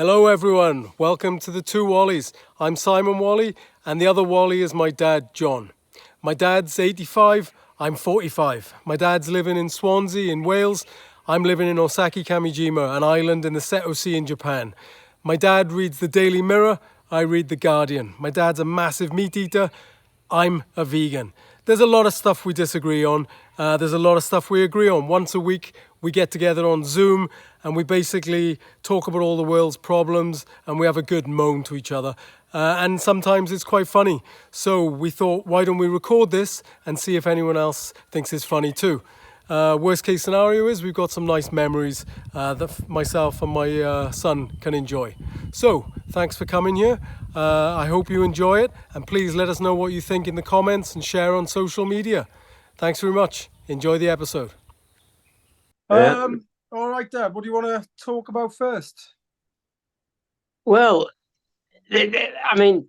Hello everyone, welcome to the Two Whalleys. I'm Simon Whalley and the other Whalley is my dad, John. My dad's 85, I'm 45. My dad's living in Swansea in Wales. I'm living in Osaki Kamijima, an island in the Seto Sea in Japan. My dad reads the Daily Mirror, I read the Guardian. My dad's a massive meat eater, I'm a vegan. There's a lot of stuff we disagree on. There's a lot of stuff we agree on. Once a week, we get together on Zoom and we basically talk about all the world's problems and we have a good moan to each other. And sometimes it's quite funny. So we thought, why don't we record this and see if anyone else thinks it's funny too. Worst case scenario is we've got some nice memories that myself and my son can enjoy. So thanks for coming here. I hope you enjoy it, and please let us know what you think in the comments and share on social media. Thanks very much. Enjoy the episode. All right, Dad, what do you want to talk about first? Well, I mean,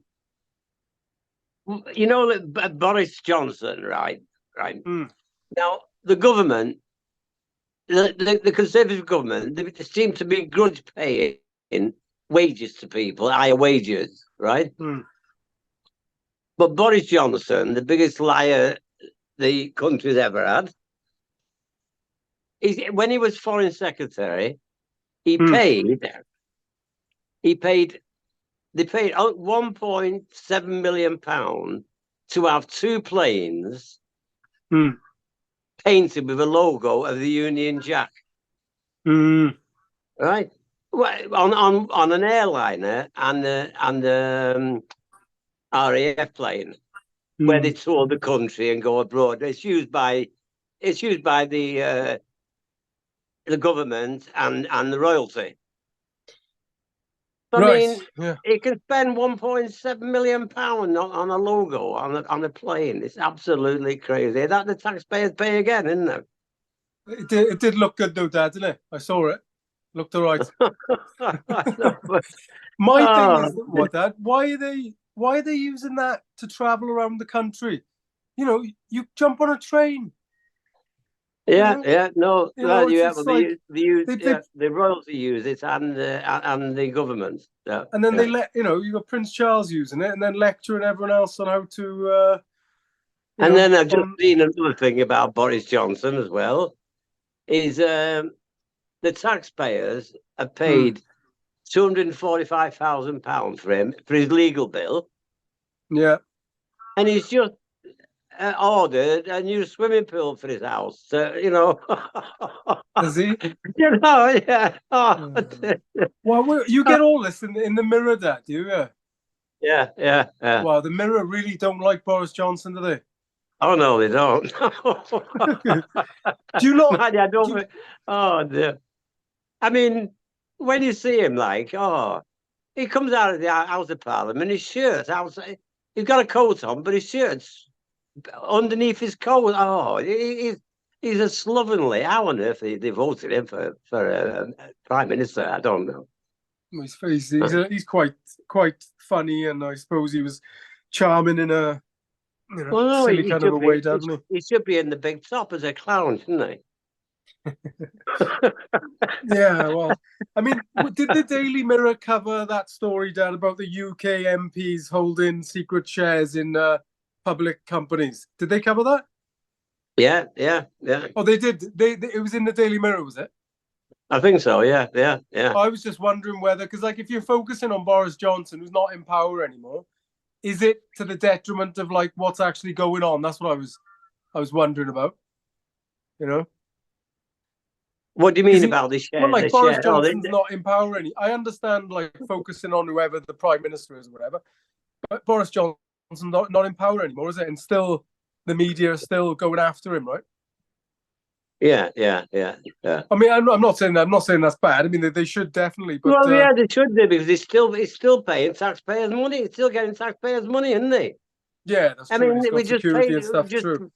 you know, Boris Johnson, right? Now, the government, the Conservative government, they seem to be grudge paying wages to people, higher wages, right? But Boris Johnson, the biggest liar the country's ever had, when he was Foreign Secretary, they paid £1.7 million to have two planes painted with a logo of the Union Jack. Right? On an airliner and the RAF plane, where they tour the country and go abroad. It's used by the government and the royalty. I mean, he can spend £1.7 million on a logo on a plane. It's absolutely crazy. That the taxpayers pay again, isn't it? It did look good though, Dad, didn't it? I saw it. Looked all right. My thing is, Dad? Why are they using that to travel around the country? You know, you jump on a train. The royalty use it and the government. And then they let you got Prince Charles using it, and then lecturing everyone else on how to. Then I've just seen another thing about Boris Johnson as well. Is the taxpayers have paid £245,000 for him for his legal bill. Yeah, and he's just ordered a new swimming pool for his house. Does he? Yeah. Well, you get all this in the Mirror, Dad, do you? Yeah. Wow, the Mirror really don't like Boris Johnson, do they? Oh no, they don't. Do you not? Oh dear. I mean, when you see him, he comes out of the House of Parliament, his shirt outside. He's got a coat on, but his shirt's underneath his coat. Oh, he's a slovenly. How on earth they voted him for Prime Minister? I don't know. He's quite funny, and I suppose he was charming in a silly kind of a way, doesn't he? He should be in the big top as a clown, shouldn't he? Yeah, well, I mean, did the Daily Mirror cover that story, Dad, about the UK MPs holding secret shares in public companies? Did they cover that? Yeah. Oh, they did. It was in the Daily Mirror, was it? I think so. Yeah. I was just wondering whether, because if you're focusing on Boris Johnson, who's not in power anymore, is it to the detriment of what's actually going on? That's what I was wondering about. What do you mean about the share? Well, Boris Johnson's not in power I understand focusing on whoever the Prime Minister is or whatever, but Boris Johnson's not in power anymore, is it? And still, the media are still going after him, right? Yeah. I mean, I'm not saying that's bad. I mean, they should definitely. But, they should do, because he's still paying taxpayers' money. He's still getting taxpayers' money, isn't he? Yeah, that's true. I mean, we just paid and stuff. True.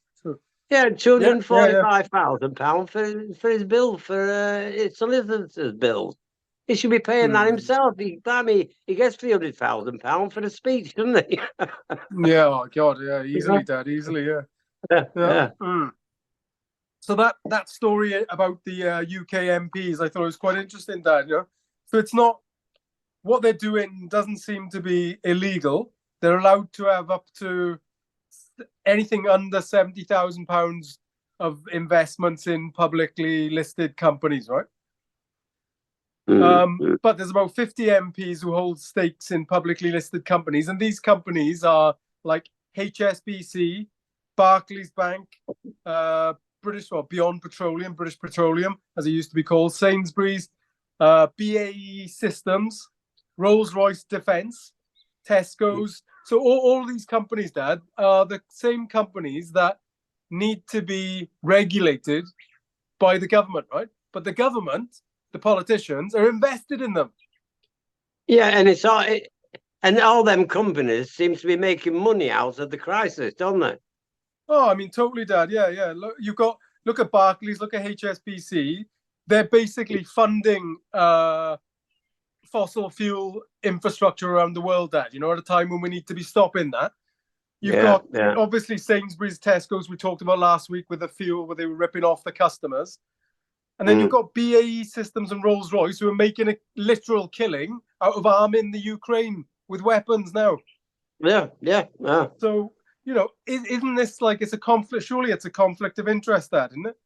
Yeah, £245,000 for his bill, for his solicitor's bill. He should be paying that himself. He gets £300,000 for the speech, doesn't he? Yeah, oh God, yeah, easily, Dad, easily, yeah. So that story about the UK MPs, I thought it was quite interesting, Dad. So it's not what they're doing doesn't seem to be illegal. They're allowed to have up to anything under £70,000 of investments in publicly listed companies, right? But there's about 50 MPs who hold stakes in publicly listed companies, and these companies are like HSBC, Barclays Bank, Beyond Petroleum, British Petroleum, as it used to be called, Sainsbury's, BAE Systems, Rolls-Royce Defence, Tesco's. So all these companies, Dad, are the same companies that need to be regulated by the government, right? But the government, the politicians, are invested in them. Yeah, and it's all them companies seem to be making money out of the crisis, don't they? Oh, I mean, totally, Dad. Yeah. Look at Barclays, look at HSBC. They're basically funding fossil fuel infrastructure around the world, Dad. At a time when we need to be stopping that. You've got obviously Sainsbury's, Tesco's we talked about last week with the fuel where they were ripping off the customers. And then you've got BAE Systems and Rolls-Royce who are making a literal killing out of arming the Ukraine with weapons now. Yeah. So, isn't this like it's a conflict? Surely it's a conflict of interest, Dad, isn't it?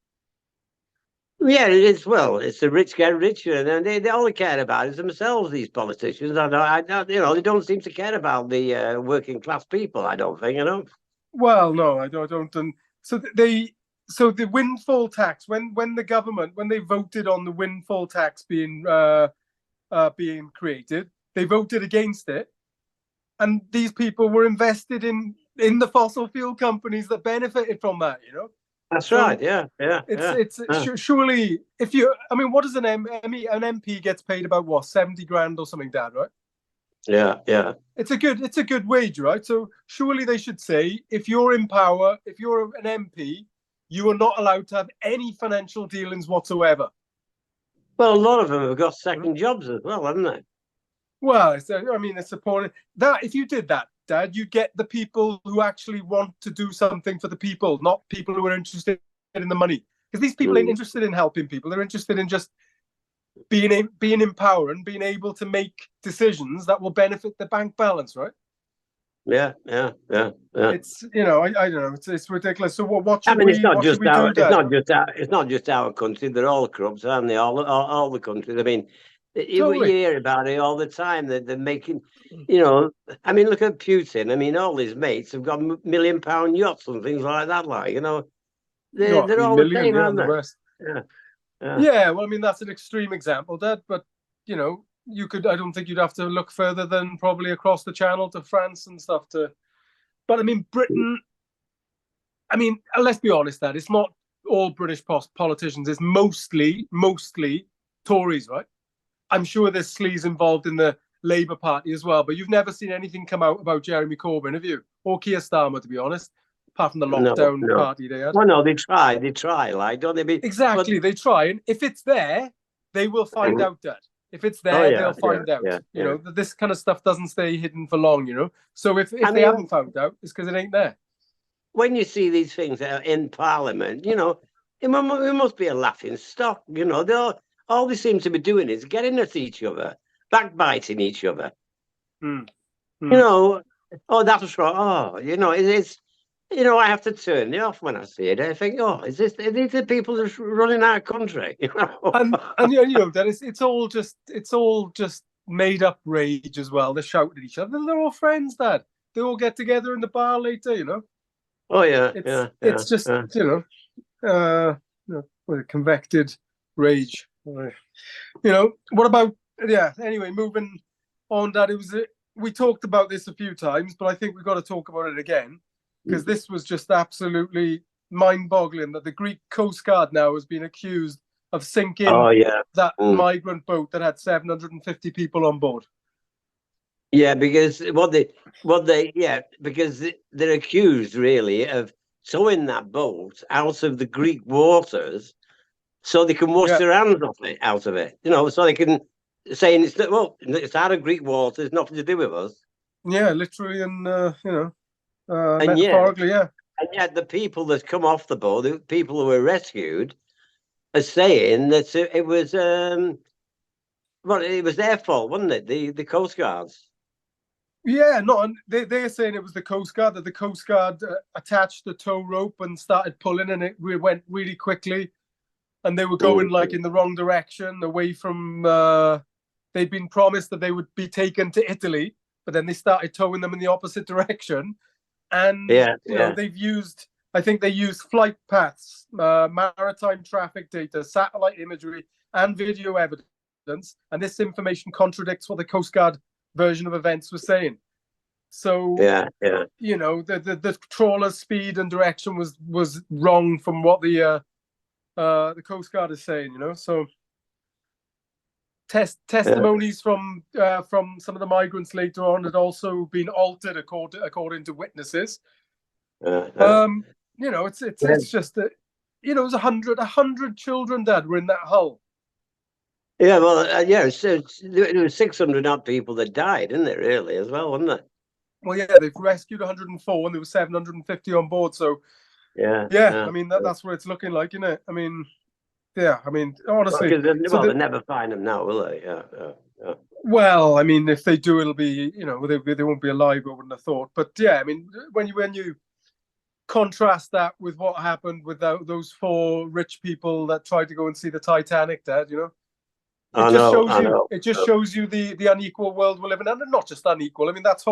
Yeah, it is. Well, it's the rich get richer, and they all care about is themselves. These politicians, I don't, they don't seem to care about the working class people. I don't think, Well, no, I don't. And so the windfall tax when the government when they voted on the windfall tax being created, they voted against it, and these people were invested in the fossil fuel companies that benefited from that. That's right. Yeah. Surely if what does an MP gets paid about what 70 grand or something, Dad, right? Yeah. It's a good wage, right? So surely they should say if you're in power, if you're an MP, you are not allowed to have any financial dealings whatsoever. Well, a lot of them have got second jobs as well, haven't they? Well, it's important that if you did that, Dad, you get the people who actually want to do something for the people, not people who are interested in the money. Because these people ain't interested in helping people; they're interested in just being in power and being able to make decisions that will benefit the bank balance, right? Yeah. It's I don't know. It's ridiculous. So what should it's not just we do, Dad? It's not just our country. They're all corrupt, aren't they? All the countries. I mean, Totally. you hear about it all the time. They're making, look at Putin. I mean, all his mates have got £1 million yachts and things like that. They're all the same, aren't they? Yeah. Well, I mean, that's an extreme example, Dad. But you could. I don't think you'd have to look further than probably across the channel to France and stuff. But I mean, Britain. I mean, let's be honest, Dad. It's not all British politicians. It's mostly Tories, right? I'm sure there's sleaze involved in the Labour Party as well, but you've never seen anything come out about Jeremy Corbyn, have you? Or Keir Starmer, to be honest, apart from the lockdown party they had. Well, no, they try, don't they? Exactly, they try, and if it's there, they will find out, Dad. If it's there, they'll find out. This kind of stuff doesn't stay hidden for long, So if they haven't found out, it's because it ain't there. When you see these things in Parliament, it must be a laughing stock. All they seem to be doing is getting at each other, backbiting each other. Oh, that's right. Oh, it's. I have to turn it off when I see it. I think, are these the people that's running our country? And that it's all just made up rage as well. They shout at each other. They're all friends, Dad. They all get together in the bar later, Oh yeah, it's just convected rage. What about anyway, moving on, Dad, we talked about this a few times, but I think we've got to talk about it again because this was just absolutely mind-boggling that the Greek Coast Guard now has been accused of sinking that migrant boat that had 750 people on board. Yeah, because because they're accused really of towing that boat out of the Greek waters so they can wash their hands out of it. So they can say it's out of Greek waters, nothing to do with us. Yeah, literally, and metaphorically, And yet the people that come off the boat, the people who were rescued, are saying that it was Well, it was their fault, wasn't it? The Coast Guards. Yeah, no, they're saying it was the Coast Guard, that the Coast Guard attached the tow rope and started pulling, and it went really quickly, and they were going like in the wrong direction, away from. They'd been promised that they would be taken to Italy, but then they started towing them in the opposite direction, and Yeah, yeah. they've used. I think they used flight paths, maritime traffic data, satellite imagery, and video evidence, and this information contradicts what the Coast Guard version of events was saying. So Yeah, yeah. the trawler's speed and direction was wrong from what the Coast Guard is saying. So testimonies from some of the migrants later on had also been altered according to witnesses. It's just that it was 100 children, Dad, were in that hull. Yeah, well, there was 600 odd people that died, isn't it? Really, as well, wasn't it? Well, yeah, they've rescued 104, and there were 750 on board. So yeah. I mean that's what it's looking like, isn't it? I mean, yeah, I mean, honestly, they'll never find them now, will they? Yeah. Well, I mean, if they do, it'll be they won't be alive. I wouldn't have thought. But yeah, I mean, when you contrast that with what happened with those 4 rich people that tried to go and see the Titanic, Dad, it just shows you the unequal world we're living in, and not just unequal. I mean, that's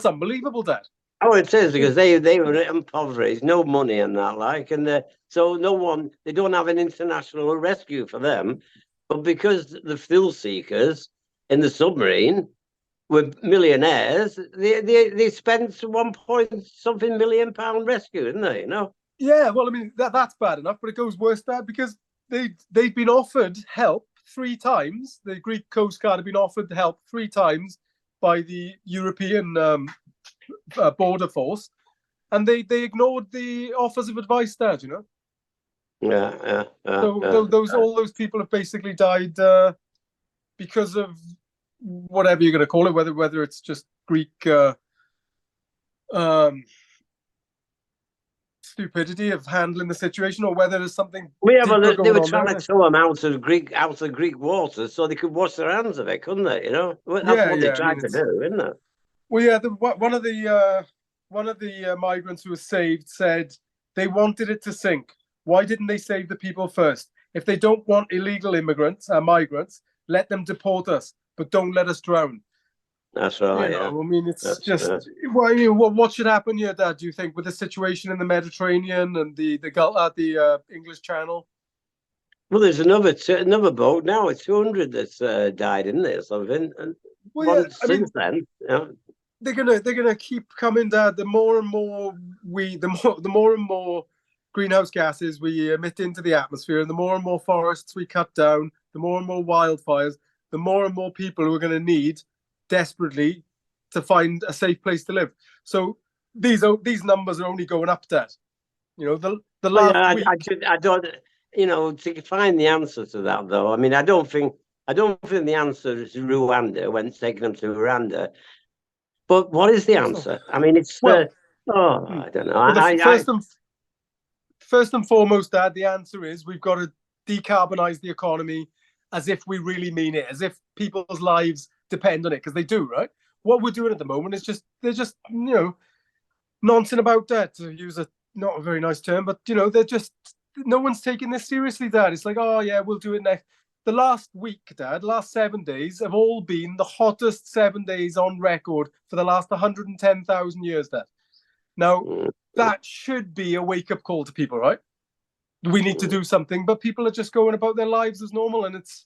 unbelievable, Dad. Oh, it is, because they were impoverished, no money and that, and so they don't have an international rescue for them. But because the thrill seekers in the submarine were millionaires, they spent 1 point something million pound rescue, didn't they? Yeah, well, I mean that's bad enough, but it goes worse, Dad, because they've been offered help 3 times. The Greek Coast Guard have been offered help 3 times by the European border force, and they ignored the offers of advice, Dad. Yeah. So all those people have basically died because of whatever you're going to call it, whether it's just Greek stupidity of handling the situation, or whether there's something. They were trying to tow them out of Greek waters so they could wash their hands of it, couldn't they? That's what they tried to do, isn't it? Well, yeah. One of the migrants who was saved said they wanted it to sink. Why didn't they save the people first? If they don't want illegal migrants, let them deport us, but don't let us drown. That's right. I mean, it's what should happen here, Dad? Do you think, with the situation in the Mediterranean and the English Channel? Well, there's another boat now. It's 200 that's died, isn't there? Something. And since then, they're gonna keep coming, Dad. The more and more greenhouse gases we emit into the atmosphere, and the more and more forests we cut down, the more and more wildfires, the more and more people who are going to need desperately to find a safe place to live. So these numbers are only going up, Dad. The last week. I don't. To find the answer to that, though. I mean, I don't think the answer is Rwanda when taking them to Rwanda. But what is the answer? I mean, it's I don't know. First and foremost, Dad, the answer is we've got to decarbonize the economy as if we really mean it, as if people's lives depend on it, because they do, right? What we're doing at the moment is they're just nonsense about that, to use not a very nice term, but they're just, no one's taking this seriously, Dad. It's like, oh yeah, we'll do it next. The last week, Dad, last 7 days have all been the hottest 7 days on record for the last 110,000 years, Dad. Now, that should be a wake-up call to people, right? We need to do something, but people are just going about their lives as normal, and that's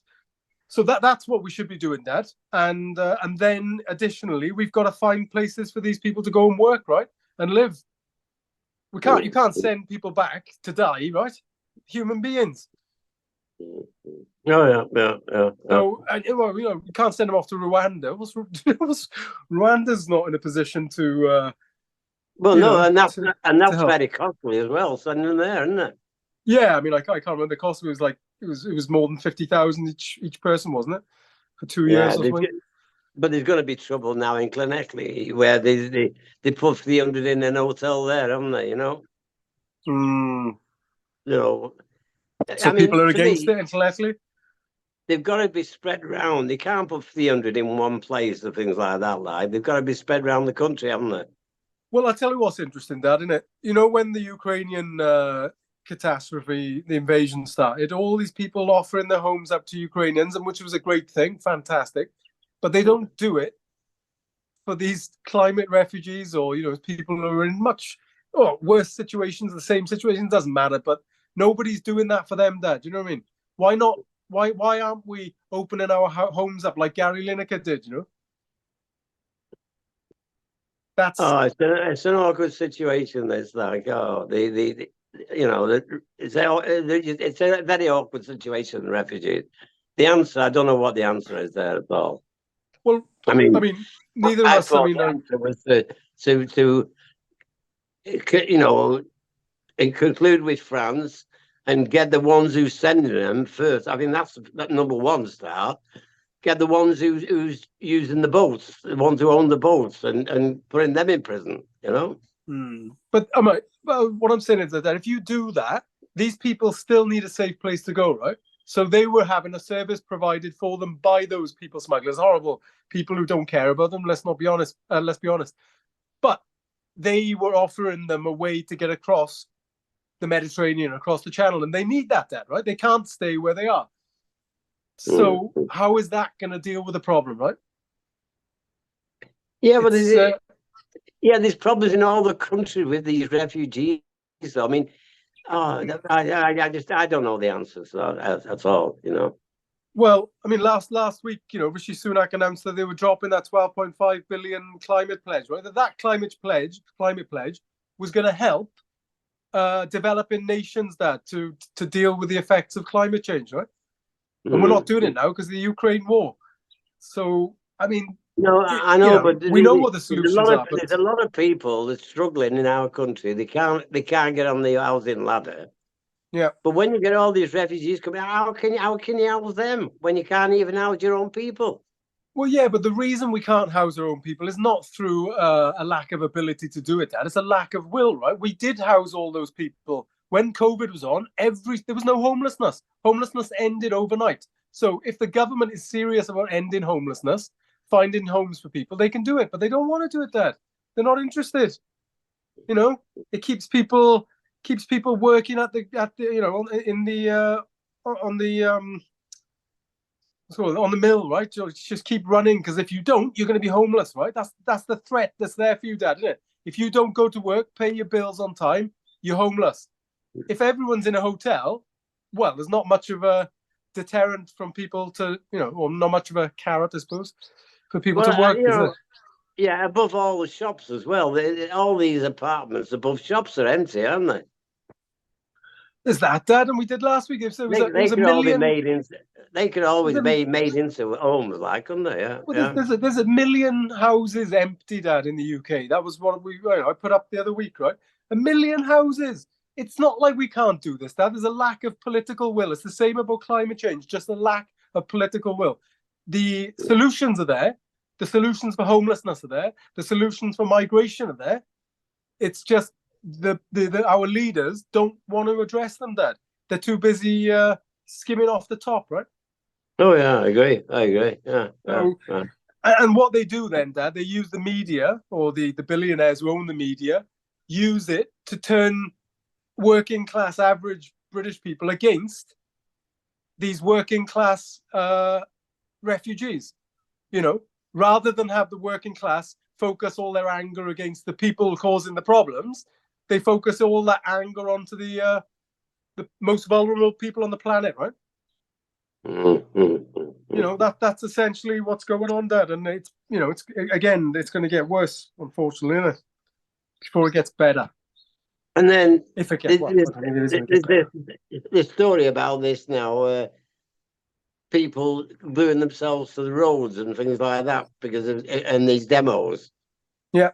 what we should be doing, Dad. And then additionally, we've got to find places for these people to go and work, right, and live. You can't send people back to die, right? Human beings. Yeah. So, you can't send them off to Rwanda. Rwanda's not in a position to. And that's very costly as well. Sending them there, isn't it? Yeah, I mean, I can't remember the cost. It was more than 50,000 each person, wasn't it, for 2 years or something? But there's going to be trouble now in Llanelli, where they put 300 in an hotel there, haven't they? So people are against it in Llanelli? they've got to be spread around. They can't put 300 in one place and things like that. Like they've got to be spread around the country, haven't they? Well, I'll tell you what's interesting, Dad, isn't it? You know, when the Ukrainian catastrophe, the invasion started, all these people offering their homes up to Ukrainians, and which was a great thing, fantastic. But they don't do it for these climate refugees or, people who are in much worse situations, the same situation, doesn't matter. But nobody's doing that for them, Dad. Do you know what I mean? Why not? Why aren't we opening our homes up like Gary Lineker did, That's it's an awkward situation. It's like it's a very awkward situation. The refugees. The answer, I don't know what the answer is there at all. well. I mean, Neither of I us. thought the answer was to conclude with France and get the ones who sending them first. I mean, that's that number one start. Get the ones who's using the boats, the ones who own the boats, and putting them in prison. But what I'm saying is that if you do that, these people still need a safe place to go, right? So they were having a service provided for them by those people smugglers, horrible people who don't care about them. Let's be honest. But they were offering them a way to get across the Mediterranean, across the Channel, and they need that, right? They can't stay where they are. So how is that going to deal with the problem, right? Yeah, but there's problems in all the country with these refugees. I mean, I don't know the answers. That's all, Well, I mean, last week, Rishi Sunak announced that they were dropping that 12.5 billion climate pledge, right? That climate pledge was going to help developing nations to deal with the effects of climate change, right? And we're not doing it now because of the Ukraine war. So, I mean, I know, but we know what the solutions are. There's a lot of people that's struggling in our country. They can't get on the housing ladder. Yeah. But when you get all these refugees coming, how can you house them when you can't even house your own people? Well, yeah, but the reason we can't house our own people is not through a lack of ability to do it, Dad. It's a lack of will, right? We did house all those people. When COVID was on, there was no homelessness. Homelessness ended overnight. So if the government is serious about ending homelessness, finding homes for people, they can do it, but they don't want to do it, Dad. They're not interested. It keeps people working on the mill, right? Just keep running, because if you don't, you're going to be homeless, right? That's the threat that's there for you, Dad, isn't it? If you don't go to work, pay your bills on time, you're homeless. If everyone's in a hotel, well, there's not much of a deterrent from people to, or not much of a carrot, I suppose, for people to work, isn't it? Yeah, above all the shops as well. All these apartments above shops are empty, aren't they? There's that, Dad, and we did last week. It was a million. They could always be made into homes, like, couldn't they? Yeah. Well, there's a million houses empty, Dad, in the UK. That was what I put up the other week, right? A million houses. It's not like we can't do this, Dad. There's a lack of political will. It's the same about climate change, just a lack of political will. The solutions are there. The solutions for homelessness are there. The solutions for migration are there. It's just our leaders don't want to address them, Dad. They're too busy skimming off the top, right? Oh yeah, I agree. Yeah. And what they do then, Dad, they use the media, or the billionaires who own the media, use it to turn working class, average British people against these working class refugees. Rather than have the working class focus all their anger against the people causing the problems, they focus all that anger onto the most vulnerable people on the planet, right? That's essentially what's going on, Dad. And it's going to get worse, unfortunately, isn't it? Before it gets better. And then if it gets this story about this now, people gluing themselves to the roads and things like that because of these demos. Yeah.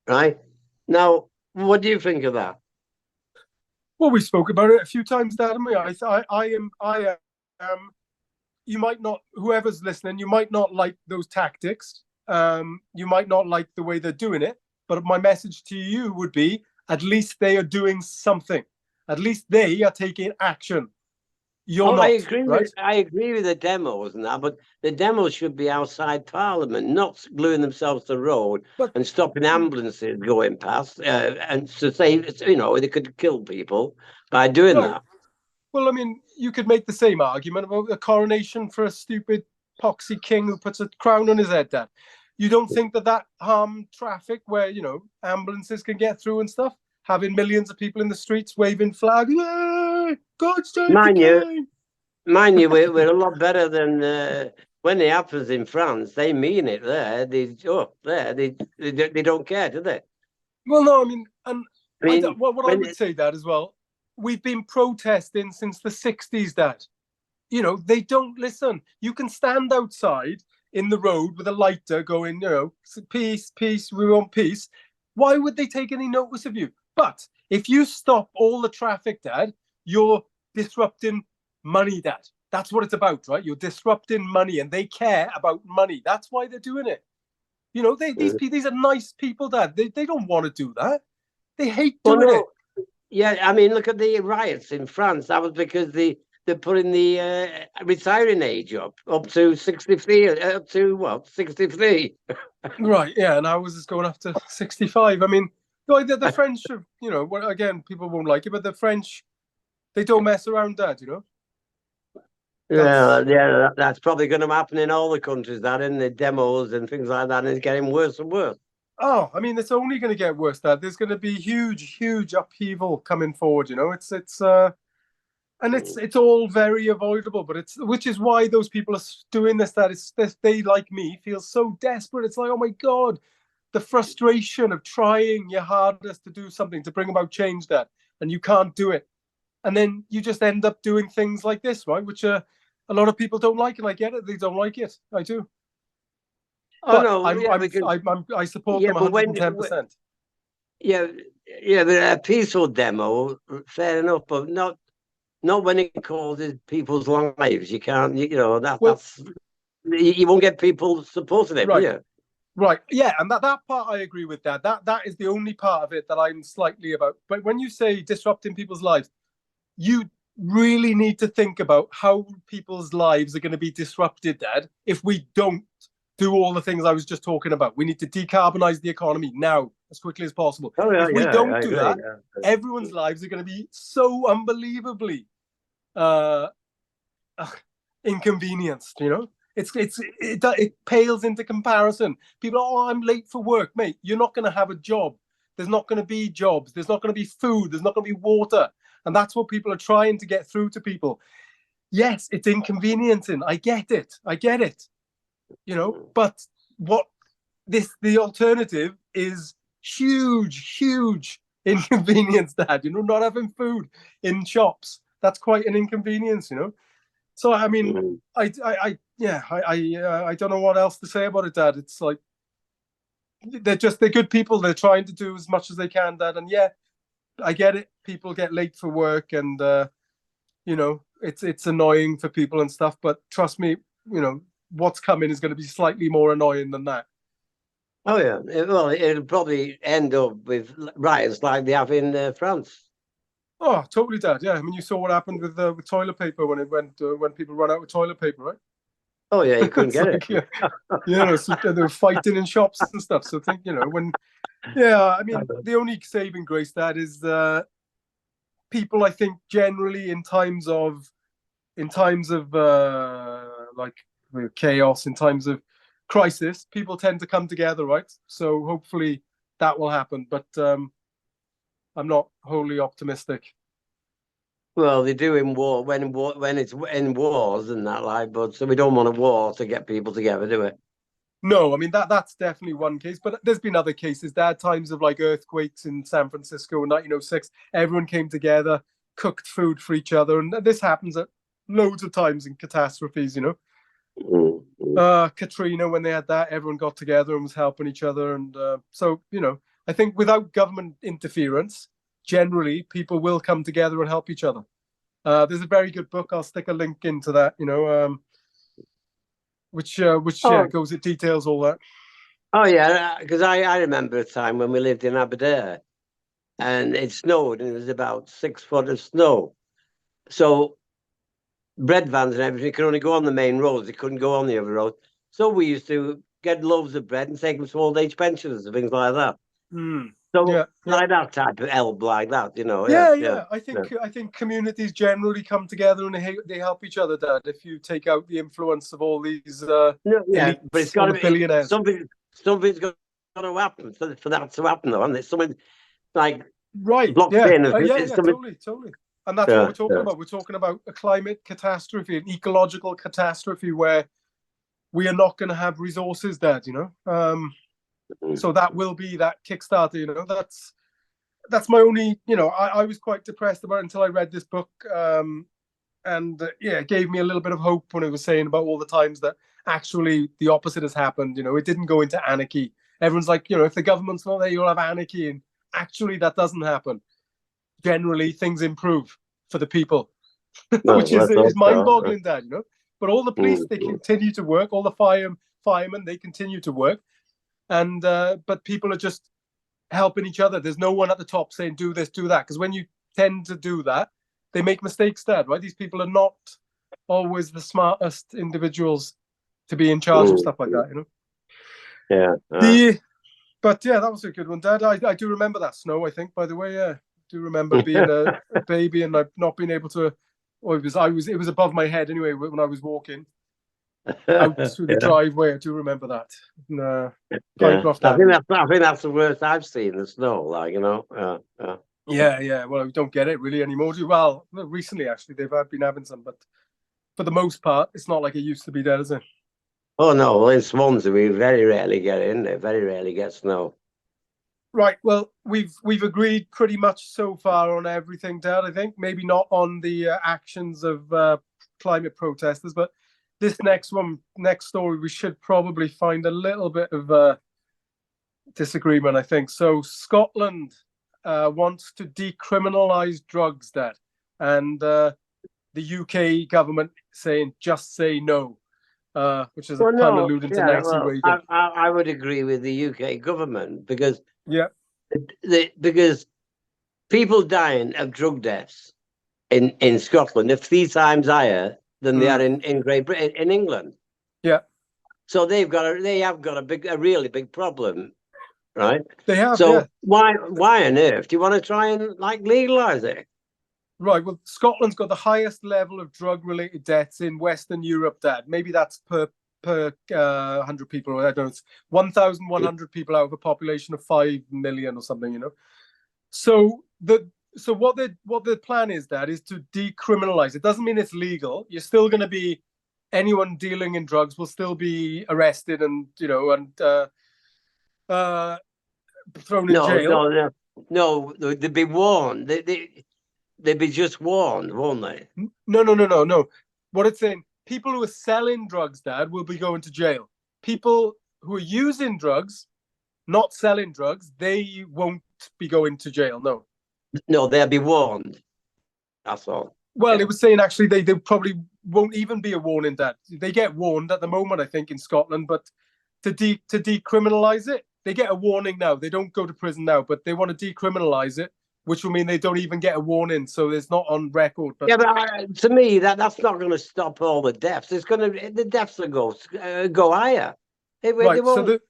Right. Now, what do you think of that? Well, we spoke about it a few times, Dad. I am. You might not. Whoever's listening, you might not like those tactics. You might not like the way they're doing it. But my message to you would be: at least they are doing something. At least they are taking action. You're Oh, not, right? I agree with the demos and that, but the demos should be outside Parliament, not gluing themselves to the road But and stopping ambulances going past, and to say, they could kill people by doing right. that. Well, I mean, you could make the same argument about a coronation for a stupid poxy king who puts a crown on his head. Dad, you don't think that harm traffic where ambulances can get through and stuff? Having millions of people in the streets waving flags, "Yay! God save the Mind you, king!" we're a lot better than when it happens in France. They mean it there. They don't care, do they? Well, no, I mean, and I mean, what I when would say, Dad, as well, we've been protesting since the 60s, Dad. They don't listen. You can stand outside in the road with a lighter going, peace, peace, we want peace. Why would they take any notice of you? But if you stop all the traffic, Dad, you're disrupting money, Dad. That's what it's about, right? You're disrupting money and they care about money. That's why they're doing it. These are nice people, Dad. They don't want to do that. They hate well, doing it. no, yeah, I mean, look at the riots in France. That was because they're putting the retiring age up to 63, up to what, 63. Right, yeah, and ours is going up to 65. I mean, the French, again, people won't like it, but the French, they don't mess around, Dad. Yeah, That's, yeah, that's probably going to happen in all the countries. That in the demos and things like that, and it's getting worse and worse. I mean, it's only going to get worse, Dad. There's going to be huge, huge upheaval coming forward. And it's all very avoidable, but which is why those people are doing this, that they, like me, feel so desperate. It's like, oh my God, the frustration of trying your hardest to do something to bring about change, Dad, and you can't do it. And then you just end up doing things like this, right? Which a lot of people don't like, and I get it. They don't like it. I do, Oh but no, yeah, because I support yeah, them but 110%. yeah, yeah, but a peaceful demo, fair enough, but not when it causes people's lives. You can't, Well, you won't get people supporting it, will right, you? right, yeah, and that part I agree with, Dad. That is the only part of it that I'm slightly about. But when you say disrupting people's lives, you really need to think about how people's lives are going to be disrupted, Dad, if we don't do all the things I was just talking about. We need to decarbonize the economy now as quickly as possible. Oh yeah, If we yeah, don't I do agree. that, Yeah. everyone's lives are going to be so unbelievably uh, inconvenienced. It pales into comparison. People are, oh, I'm late for work, mate. You're not going to have a job. There's not going to be jobs. There's not going to be food. There's not going to be water. And that's what people are trying to get through to people. Yes, it's inconveniencing. I get it. I get it. But what the alternative is huge, huge inconvenience, Dad. Not having food in shops. That's quite an inconvenience. So I mean, Mm. I don't know what else to say about it, Dad. It's like they're good people. They're trying to do as much as they can, Dad. And yeah, I get it. People get late for work, and it's annoying for people and stuff. But trust me, what's coming is going to be slightly more annoying than that. Oh yeah. Well, it'll probably end up with riots like they have in France. Oh, totally, Dad. Yeah, I mean, you saw what happened with toilet paper when people run out of toilet paper, right? Oh yeah, you couldn't It's get it. like so they were fighting in shops and stuff. So think when I mean, the only saving grace that is people. I think generally in times of like chaos, in times of crisis, people tend to come together, right? So hopefully that will happen. But I'm not wholly optimistic. Well, they do in war when it's in wars and that like, but so we don't want a war to get people together, do we? No, I mean that's definitely one case, but there's been other cases. There are times of like earthquakes in San Francisco in 1906. Everyone came together, cooked food for each other, and this happens at loads of times in catastrophes. Mm. Katrina, when they had that, everyone got together and was helping each other, and so I think without government interference, generally people will come together and help each other. There's a very good book. I'll stick a link into that. Which Oh, goes it details all that. oh yeah, because I remember a time when we lived in Aberdeen and it snowed and it was about 6 foot of snow. So bread vans and everything could only go on the main roads. They couldn't go on the other roads. So we used to get loaves of bread and take them to old age pensioners and things like that. So Yeah, yeah. like that type of help, like that, yeah, Yeah, yeah. yeah. I think communities generally come together and they help each other, Dad. If you take out the influence of all these No, yeah, but it's elites, got all to the be billionaires. something's got to happen for that to happen, though, and it's something like Right. blocked Yeah. in. Yeah. It's Yeah. something. Totally. Totally. And that's what Yeah, we're talking yeah. about. We're talking about a climate catastrophe, an ecological catastrophe where we are not going to have resources, Dad. Mm. So that will be that Kickstarter. That's my only. I was quite depressed about it until I read this book. And yeah, it gave me a little bit of hope when it was saying about all the times that actually the opposite has happened. It didn't go into anarchy. Everyone's like, if the government's not there, you'll have anarchy. And actually, that doesn't happen. Generally, things improve for the people, Well, which is, let's is hope so. mind-boggling, Dad. But all the police, they Mm. continue to work. All the firemen, they continue to work. And but people are just helping each other. There's no one at the top saying, do this, do that. Because when you tend to do that, they make mistakes, Dad, right? These people are not always the smartest individuals to be in charge of stuff like that. Yeah. But yeah, that was a good one, Dad. I do remember that snow, I think, by the way. Yeah. I do remember being a baby and not being able to, or it was above my head anyway when I was walking out through the Yeah. driveway. I do remember that. And, Yeah. Pinecroft I think Avenue. that's the worst I've seen the snow. Yeah. Yeah. Well, we don't get it really anymore. Well, recently actually they've been having some, but for the most part, it's not like it used to be there, is it? Oh no, well in Swansea we very rarely get in there. Very rarely get snow. Right. Well, we've agreed pretty much so far on everything, Dad. I think maybe not on the actions of climate protesters, but this next story, we should probably find a little bit of disagreement. I think so. Scotland wants to decriminalise drugs, Dad, and the UK government saying just say no, which is a Well, pun no, alluding to yeah, Nancy well, Reagan. I would agree with the UK government because Yeah. because people dying of drug deaths in Scotland are 3 times higher than they are in Great Britain, in England. Yeah. So they have got a really big problem, right? They have, So yeah. why on earth do you want to try and like legalize it? Right. Well, Scotland's got the highest level of drug-related deaths in Western Europe, Dad. Maybe that's per 100 people, or I don't know. It's 1,100 people out of a population of 5 million or something. So what the plan is, Dad, is to decriminalize. It doesn't mean it's legal. You're still going to be anyone dealing in drugs will still be arrested and thrown in jail. No. They'd be warned. They'd be just warned, won't they? No. What it's saying, people who are selling drugs, Dad, will be going to jail. People who are using drugs, not selling drugs, they won't be going to jail. No. No, they'll be warned. That's all. Well, it was saying actually they probably won't even be a warning, Dad. They get warned at the moment, I think, in Scotland, but to decriminalize it, they get a warning now. They don't go to prison now, but they want to decriminalize it, which will mean they don't even get a warning. So it's not on record. But yeah, but to me, that's not going to stop all the deaths. The deaths will go higher. They won't.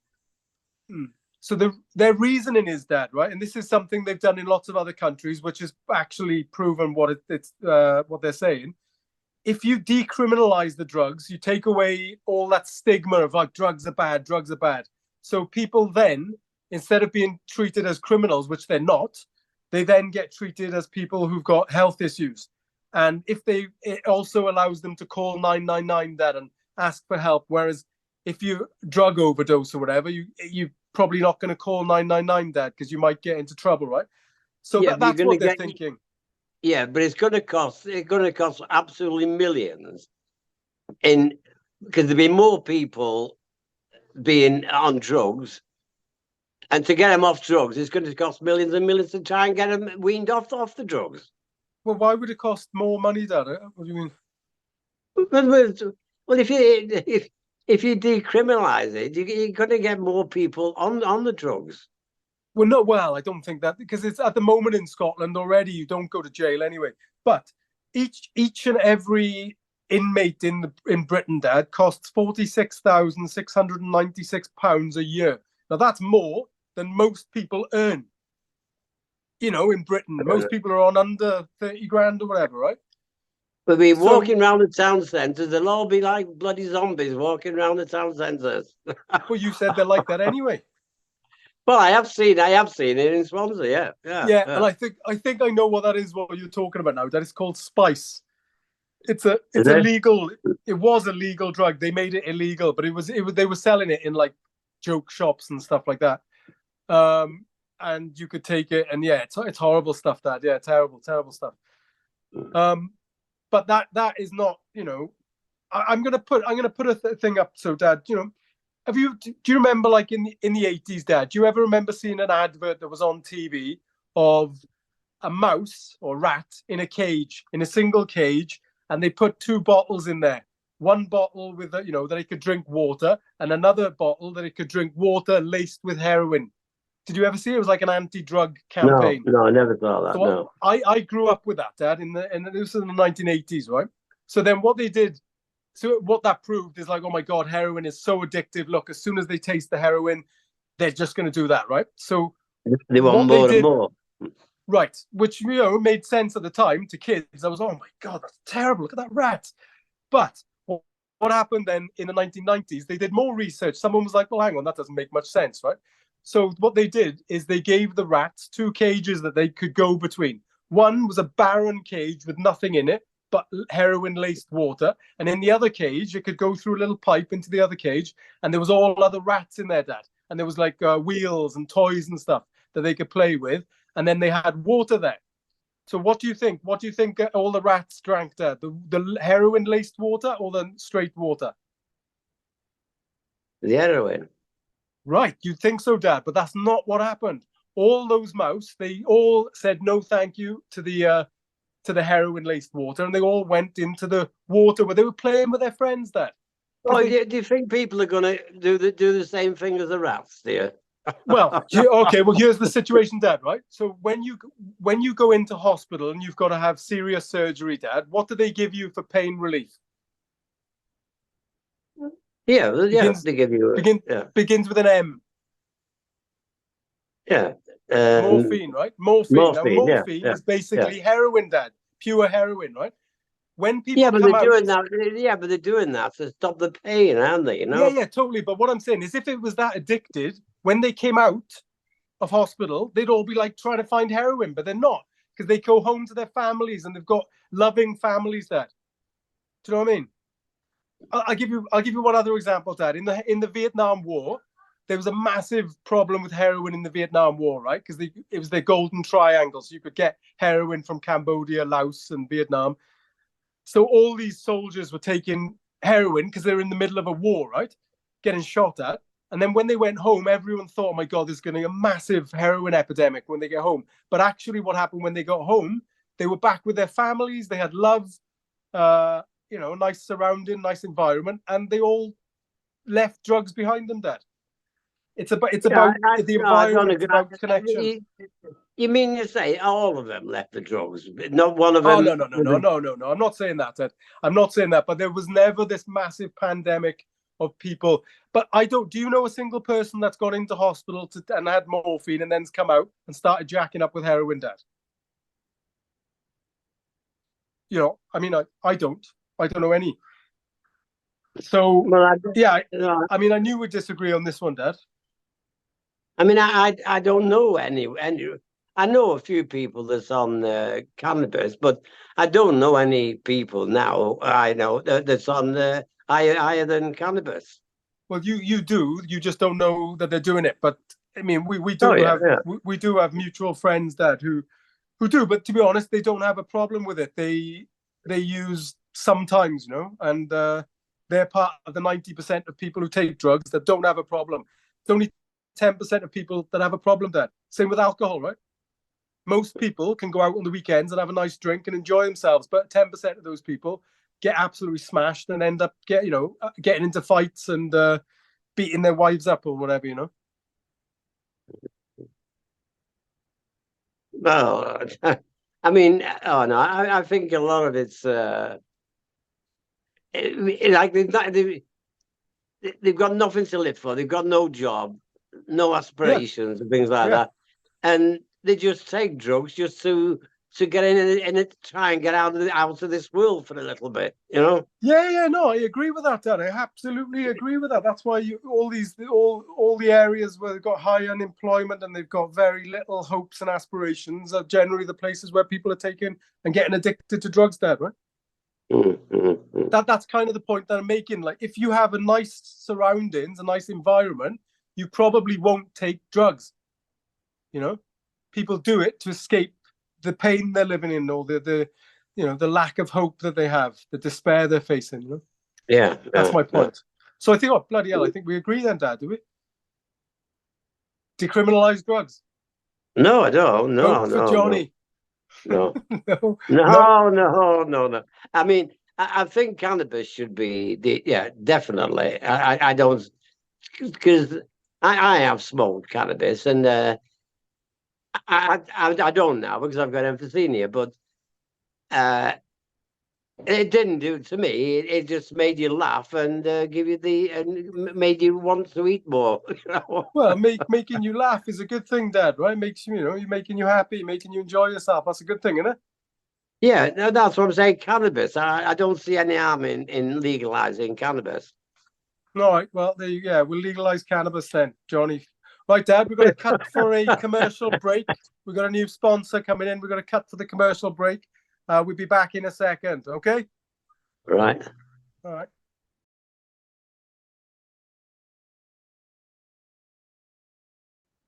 So their reasoning is that, right, and this is something they've done in lots of other countries, which is actually proven what what they're saying. If you decriminalize the drugs, you take away all that stigma of like drugs are bad. So people then, instead of being treated as criminals, which they're not, they then get treated as people who've got health issues. And it also allows them to call 999 that and ask for help. Whereas if you drug overdose or whatever, you probably not going to call 999, Dad, because you might get into trouble, right? So that's what they're thinking. Yeah, but it's going to cost absolutely millions because there'll be more people being on drugs, and to get them off drugs, it's going to cost millions and millions to try and get them weaned off the drugs. Well, why would it cost more money, Dad? What do you mean? Well, if you decriminalize it, you're going to get more people on the drugs. Well, no, I don't think that, because it's at the moment in Scotland already, you don't go to jail anyway. But each and every inmate in Britain, Dad, costs £46,696 a year. Now that's more than most people earn. In Britain, most people are on under 30 grand or whatever, right? We'll be So, walking around the town centres. They'll all be like bloody zombies walking around the town centres. well, you said they're like that anyway. Well, I have seen it in Swansea. Yeah, yeah, Yeah, and yeah. I think I know what that is. What you're talking about now? That is called spice. It's a Is it's it? illegal. It was a legal drug. They made it illegal, but it was they were selling it in like joke shops and stuff like that. Um, and you could take it, and yeah, it's horrible stuff. That yeah, terrible stuff. Um, but that is not. I'm gonna put a thing up. So, Dad, do you remember like in the 80s, Dad? Do you ever remember seeing an advert that was on TV of a mouse or rat in a cage, in a single cage, and they put two bottles in there. One bottle with that it could drink water, and another bottle that it could drink water laced with heroin. Did you ever see it? It was like an anti-drug No, campaign. no, I never saw that. So No. I grew up with that, Dad, this was in the 1980s, right? So then what they did, so what that proved is like, oh my God, heroin is so addictive. Look, as soon as they taste the heroin, they're just going to do that, right? So They want what they more and did, more. right, which made sense at the time to kids. I was, oh my God, that's terrible. Look at that rat. But what happened then in the 1990s? They did more research. Someone was like, well, hang on, that doesn't make much sense, right? So what they did is they gave the rats two cages that they could go between. One was a barren cage with nothing in it, but heroin laced water. And in the other cage, it could go through a little pipe into the other cage. And there was all other rats in there, Dad. And there was like wheels and toys and stuff that they could play with. And then they had water there. So what do you think? What do you think all the rats drank there? The heroin laced water or the straight water? The heroin. Right, you think so, Dad, but that's not what happened. All those mouse, they all said no, thank you to the heroin laced water, and they all went into the water where they were playing with their friends. Dad, because Oh, they do you think people are going to do the same thing as the rats, do you? okay, well here's the situation, Dad. Right, so when you go into hospital and you've got to have serious surgery, Dad, what do they give you for pain relief? Yeah, yeah, Begins they give you begin yeah, begins with an M. yeah. Morphine, right? Morphine. Now, Morphine, yeah, morphine yeah, is yeah. basically heroin, Dad. Pure heroin, right? When Yeah, people but they're come out, doing that. Yeah, but they're doing that to stop the pain, aren't they? You yeah, know. yeah, totally. But what I'm saying is, if it was that addicted, when they came out of hospital, they'd all be like trying to find heroin, but they're not because they go home to their families and they've got loving families there. Do you know what I mean? I'll give you one other example, Dad. In the Vietnam War, there was a massive problem with heroin in the Vietnam War, right? Because it was their golden triangle, so you could get heroin from Cambodia, Laos, and Vietnam. So all these soldiers were taking heroin because they were in the middle of a war, right? Getting shot at. And then when they went home, everyone thought, oh my God, there's going to be a massive heroin epidemic when they get home. But actually, what happened when they got home, they were back with their families, they had love, uh, nice surrounding, nice environment, and they all left drugs behind them, Dad. It's about Yeah, the no, I don't environment, it's agree. about connection. You mean you say all of them left the drugs, but not one of Oh them? no, no, no, no, no, no, no. I'm not saying that, Ted. I'm not saying that, but there was never this massive pandemic of people. But I don't. Do you know a single person that's gone into hospital and had morphine and then's come out and started jacking up with heroin, Dad? I mean, I don't. I don't know any. So Well, yeah, no, I mean, I knew we'd disagree on this one, Dad. I mean, I don't know any. I know a few people that's on cannabis, but I don't know any people now. I know that's on higher than cannabis. Well, you do. You just don't know that they're doing it. But I mean, we Oh do yeah, have yeah. we do have mutual friends, Dad, who do. But to be honest, they don't have a problem with it. They use sometimes, and they're part of the 90% of people who take drugs that don't have a problem. It's only 10% of people that have a problem. Dad. Same with alcohol, right? Most people can go out on the weekends and have a nice drink and enjoy themselves, but 10% of those people get absolutely smashed and end up getting into fights and beating their wives up or whatever. Well, I mean, oh no, I think a lot of it's. like they've got nothing to live for. They've got no job, no Yeah, aspirations, and things like yeah. that. And they just take drugs just to get in it, try and get out of this world for a little bit, you know. Yeah, no, I agree with that, Dan. I absolutely agree with that. That's why all the areas where they've got high unemployment and they've got very little hopes and aspirations are generally the places where people are taking and getting addicted to drugs, Dad, right? Mm. That's kind of the point that I'm making. Like, if you have a nice surroundings, a nice environment, you probably won't take drugs. You know, people do it to escape the pain they're living in, or the lack of hope that they have, the despair they're facing. Yeah, That's yeah, my yeah. point. So I think, oh bloody hell, I think we agree then, Dad. Do we decriminalize drugs? No, I don't. No, Vote for no, no, Johnny. no, No, no. no, no, no, no. I mean, I think cannabis should be yeah, definitely. I don't, because I have smoked cannabis, and I don't now because I've got emphysema, but uh, it didn't do it to me. It just made you laugh and give you and made you want to eat more. You know? Well, making you laugh is a good thing, Dad. Right? Makes you're making you happy, making you enjoy yourself. That's a good thing, isn't it? Yeah, no, that's what I'm saying. Cannabis. I don't see any harm in legalizing cannabis. All right. Well, there you go. We'll legalize cannabis then, Johnny. Right, Dad. We've got to cut for a commercial break. We've got a new sponsor coming in. We've got to cut for the commercial break. We'll be back in a second. Okay. Right. All right.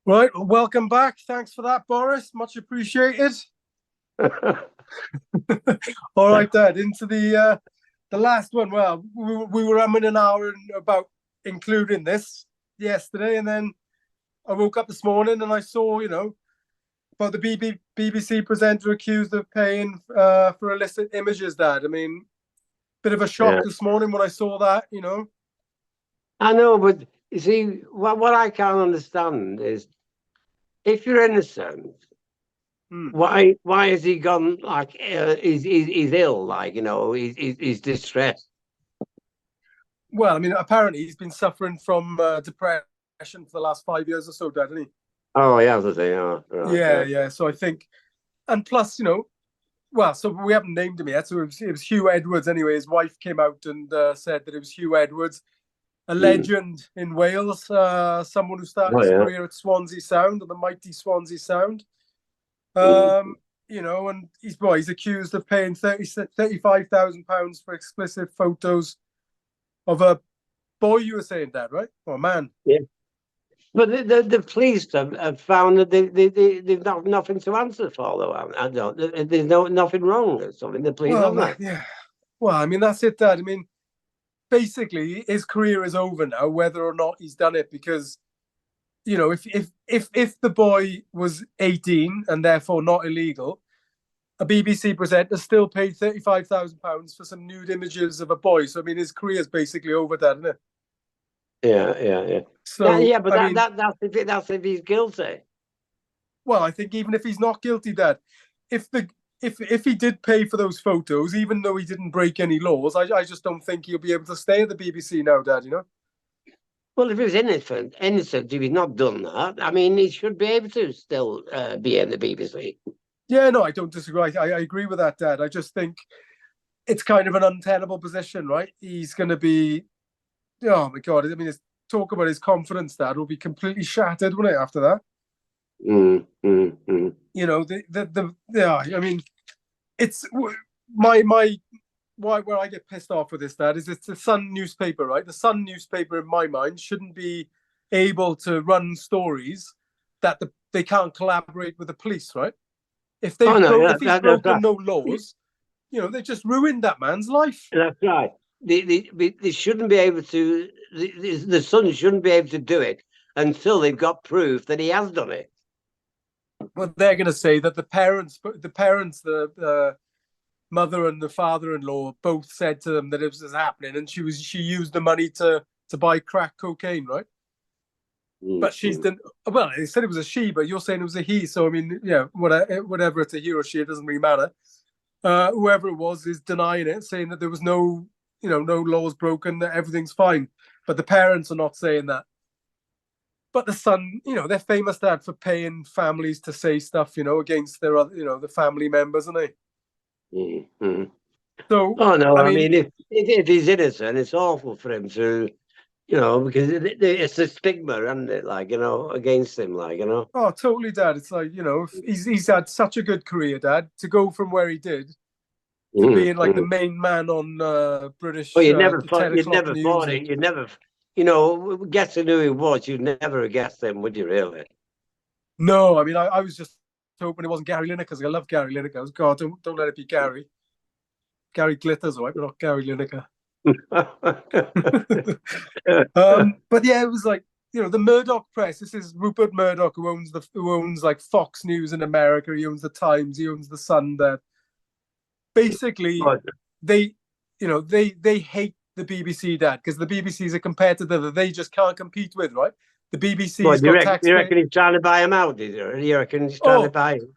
Right. Welcome back. Thanks for that, Boris. Much appreciated. All right, Dad. Into the last one. Well, we were in an hour and about including this yesterday, and then I woke up this morning and I saw, about the BBC presenter accused of paying for illicit images, Dad. I mean, bit of a shock Yeah. this morning when I saw that, I know, but you see, what I can't understand is if you're innocent, Hmm. why has he gone like he's ill, like he's distressed. Well, I mean, apparently he's been suffering from depression for the last 5 years or so, Dad, hasn't Oh, yeah, that's the thing. Oh, he? right, Yeah, yeah. yeah. So I think, and plus, well, so we haven't named him yet. So it was Hugh Edwards anyway. His wife came out and said that it was Hugh Edwards, a Mm. legend in Wales, someone who started Oh, his yeah. career at Swansea Sound, or the mighty Swansea Sound. Mm. And he's accused of paying £35,000 for explicit photos of a boy. You were saying, Dad, right? Or a man? Yeah. But the police have found that they've got nothing to answer for, though. I don't. There's nothing wrong or something. The police Well, haven't. yeah. Well, I mean, that's it, Dad. I mean, basically, his career is over now, whether or not he's done it, because if the boy was 18 and therefore not illegal, a BBC presenter still paid £35,000 for some nude images of a boy. So I mean, his career's basically over, Dad, isn't it? Yeah. So Yeah, but I mean, that's if he's guilty. well, I think even if he's not guilty, Dad, if the if he did pay for those photos, even though he didn't break any laws, I just don't think he'll be able to stay at the BBC now, Dad. Well, if he was innocent, if he's not done that, I mean, he should be able to still be in the BBC. Yeah, no, I don't disagree. I agree with that, Dad. I just think it's kind of an untenable position, right? He's going to be, oh my God. I mean, talk about his confidence, Dad, will be completely shattered, won't it, after that? Yeah, I mean, it's my why where I get pissed off with this, Dad, is it's the Sun newspaper, right? The Sun newspaper, in my mind, shouldn't be able to run stories that they can't collaborate with the police, right? If Oh no, if he's that's broken right. no laws, they just ruined that man's life. That's right. They shouldn't be able to. The Sun shouldn't be able to do it until they've got proof that he has done it. Well, they're going to say that the mother and the father-in-law both said to them that it was happening, and she used the money to buy crack cocaine, right? But she's done well. They said it was a she, but you're saying it was a he. So I mean, yeah, whatever. It's a he or she. It doesn't really matter. Whoever it was is denying it, saying that there was no no laws broken, that everything's fine. But the parents are not saying that. But the son, they're famous, Dad, for paying families to say stuff, against their other, the family members, aren't they? Mm-hmm. So, Oh no, I I mean, mean, if he's innocent, it's awful for him to, because it's a stigma, isn't it? Like, against him, like, oh, totally, Dad. It's like, he's had such a good career, Dad, to go from where he did to being like the Mm-hmm. main man on Well, British 10 you'd o'clock never news. thought And it. You'd never, guessing who he was. You'd never have guessed him, would you? Really? no, I mean, I was just hoping it wasn't Gary Lineker because I love Gary Lineker. I was, God, don't let it be Gary. Gary Glitters, all right, but not Gary Lineker. But yeah, it was like, the Murdoch press. This is Rupert Murdoch, who owns like Fox News in America. He owns the Times. He owns the Sun. That basically they, they hate the BBC, Dad, because the BBC is a competitor that they just can't compete with, right? The BBC's What, do got you taxpayer. reckon he's trying to buy him out? Do you reckon he's trying to Oh, buy him?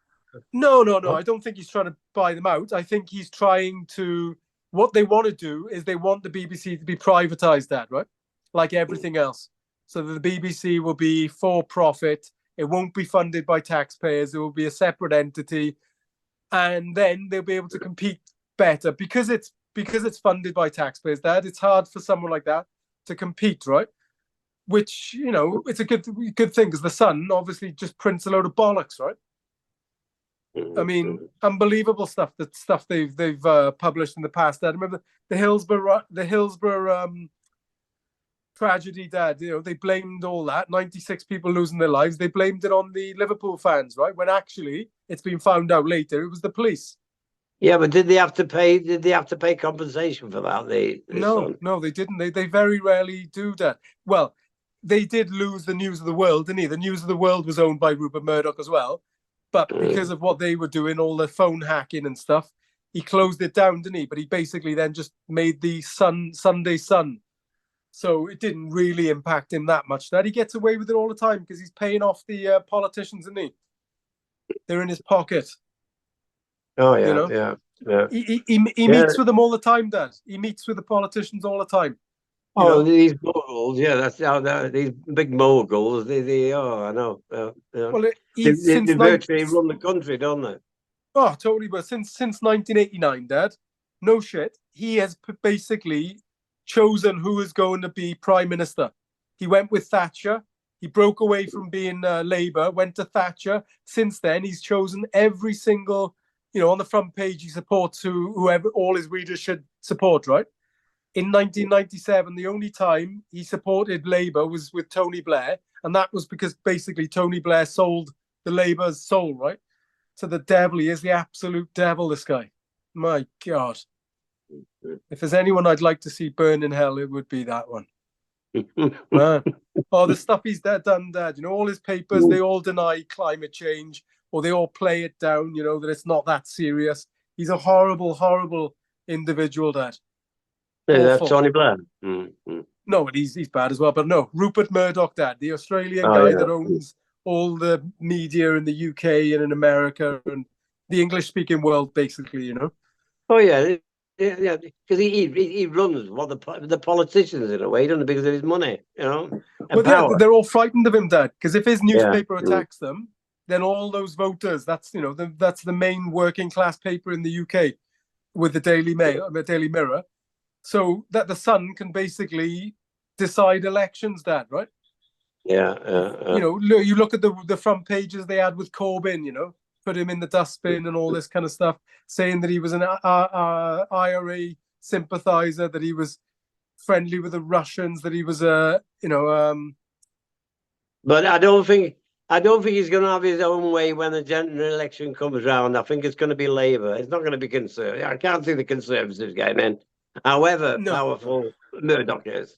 no. I don't think he's trying to buy them out. I think he's trying to. What they want to do is they want the BBC to be privatized, Dad, right? Like everything else. So that the BBC will be for profit. It won't be funded by taxpayers. It will be a separate entity, and then they'll be able to compete better because it's funded by taxpayers. Dad, it's hard for someone like that to compete, right? Which it's a good thing because the Sun obviously just prints a load of bollocks, right? I mean, unbelievable stuff. That stuff they've published in the past. Dad, remember the Hillsborough tragedy, Dad. They blamed all that 96 people losing their lives. They blamed it on the Liverpool fans, right? When actually it's been found out later it was the police. Yeah, but did they have to pay? Did they have to pay compensation for that? The No, Sun. no, they didn't. They very rarely do that. Well, they did lose the News of the World, didn't he? The News of the World was owned by Rupert Murdoch as well. But because of what they were doing, all the phone hacking and stuff, he closed it down, didn't he? But he basically then just made the Sunday Sun. So it didn't really impact him that much. That he gets away with it all the time because he's paying off the politicians, isn't he? They're in his pocket. Oh You yeah, know, yeah, yeah. he Yeah. meets with them all the time, Dad. He meets with the politicians all the time. Oh, these moguls, yeah, that's how these big moguls. Oh, I know. Yeah, yeah. Well, They virtually run the country, don't they? Oh, totally. But since 1989, Dad, no shit, he has basically chosen who is going to be prime minister. He went with Thatcher. He broke away from being Labour, went to Thatcher. Since then, he's chosen every single, on the front page, he supports whoever all his readers should support, right? In 1997, the only time he supported Labour was with Tony Blair, and that was because basically Tony Blair sold the Labour's soul, right? To the devil. He is the absolute devil, this guy. My God. If there's anyone I'd like to see burn in hell, it would be that one. Man. Oh, the stuff he's done, Dad. All his papers, they all deny climate change, or they all play it down, that it's not that serious. He's a horrible, horrible individual, Dad. Yeah, that's Tony Blair. Mm-hmm. No, and he's bad as well. But no, Rupert Murdoch, Dad, the Australian Oh guy yeah. that owns all the media in the UK and in America and the English-speaking world, basically. Oh yeah, yeah. Because he runs what the politicians in a way, doesn't he? Because of his money, and Well, power. they're all frightened of him, Dad, because if his Yeah. newspaper attacks them, then all those voters, that's the main working class paper in the UK with the Daily Mail, the Daily Mirror, so that the Sun can basically decide elections, Dad, right? Yeah. You look at the front pages they had with Corbyn, put him in the dustbin and all this kind of stuff, saying that he was an IRA sympathizer, that he was friendly with the Russians, that he was But I don't think he's going to have his own way when the general election comes round. I think it's going to be Labour. It's not going to be Conservative. I can't see the Conservatives getting in, however powerful Murdoch is.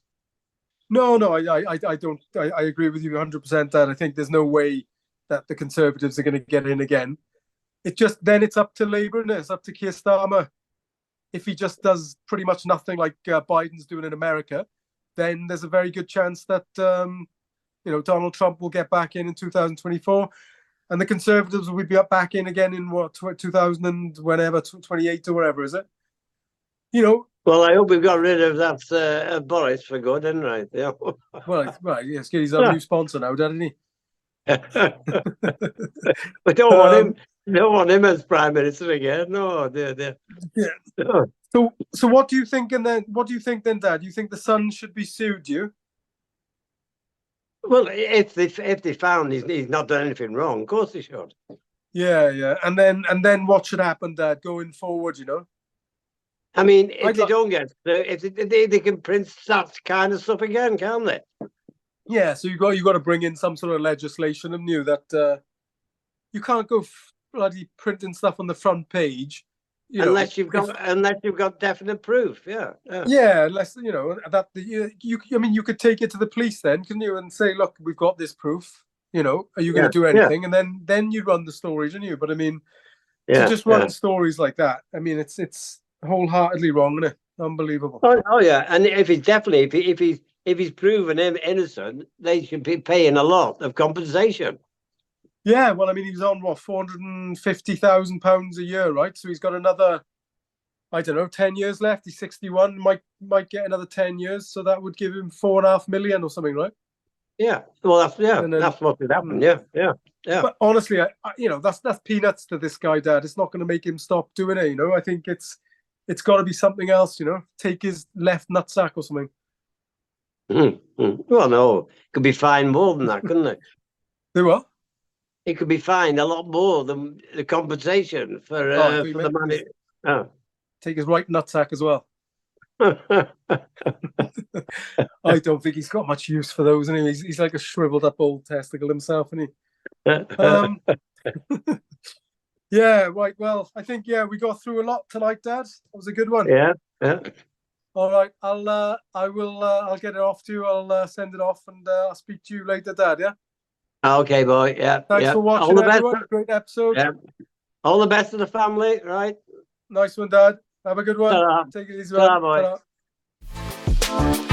No, I don't. I agree with you 100%. That I think there's no way that the Conservatives are going to get in again. It's up to Labour and it's up to Keir Starmer. If he just does pretty much nothing like Biden's doing in America, then there's a very good chance that Donald Trump will get back in 2024, and the Conservatives will be back in again in 2000 and whenever 28 or whatever, is it? You know, Well, I hope we've got rid of that Boris for good, anyway. Yeah. well, yes, he's our new sponsor now, doesn't he? We don't want him. Don't want him as prime minister again. No, Yeah. no. So what do you think? And then, what do you think then, Dad? Do you think the son should be sued? Do you? Well, if they found he's not done anything wrong, of course they should. Yeah, yeah. And then what should happen, Dad, going forward? You know. I mean, if they don't get, if they can print that kind of stuff again, can't they? Yeah. So you got to bring in some sort of legislation, and you that you can't go bloody printing stuff on the front page. Unless you've got definite proof, yeah. Yeah, unless that you. I mean, you could take it to the police then, couldn't you, and say, "Look, we've got this proof. You know, are you going to do anything?" And then you run the stories, don't you? But I mean, to just run stories like that, I mean, it's wholeheartedly wrong, isn't it? Unbelievable. Oh yeah, and if he's proven innocent, they should be paying a lot of compensation. Yeah, well, I mean, he was on what £450,000 a year, right? So he's got another, I don't know, 10 years left. He's 61, might get another 10 years, so that would give him 4.5 million or something, right? Yeah, well, that's what would happen. Yeah. But honestly, that's peanuts to this guy, Dad. It's not going to make him stop doing it. You know, I think it's got to be something else. You know, take his left nutsack or something. Well, no, it could be fined more than that, couldn't it? Do what? It could be fined a lot more than the compensation for the money. Oh. Take his right nutsack as well. I don't think he's got much use for those. And he's like a shriveled up old testicle himself, isn't he? Yeah, right. Well, I think we got through a lot tonight, Dad. That was a good one. Yeah. All right, I'll get it off to you. I'll send it off, and I'll speak to you later, Dad. Yeah. Okay, boy. Yeah. Thanks for watching, everyone. Great episode. Yeah. All the best to the family, right? Nice one, Dad. Have a good one. Ta-ra. Take it easy, Ta-ra, boy. Ta-ra.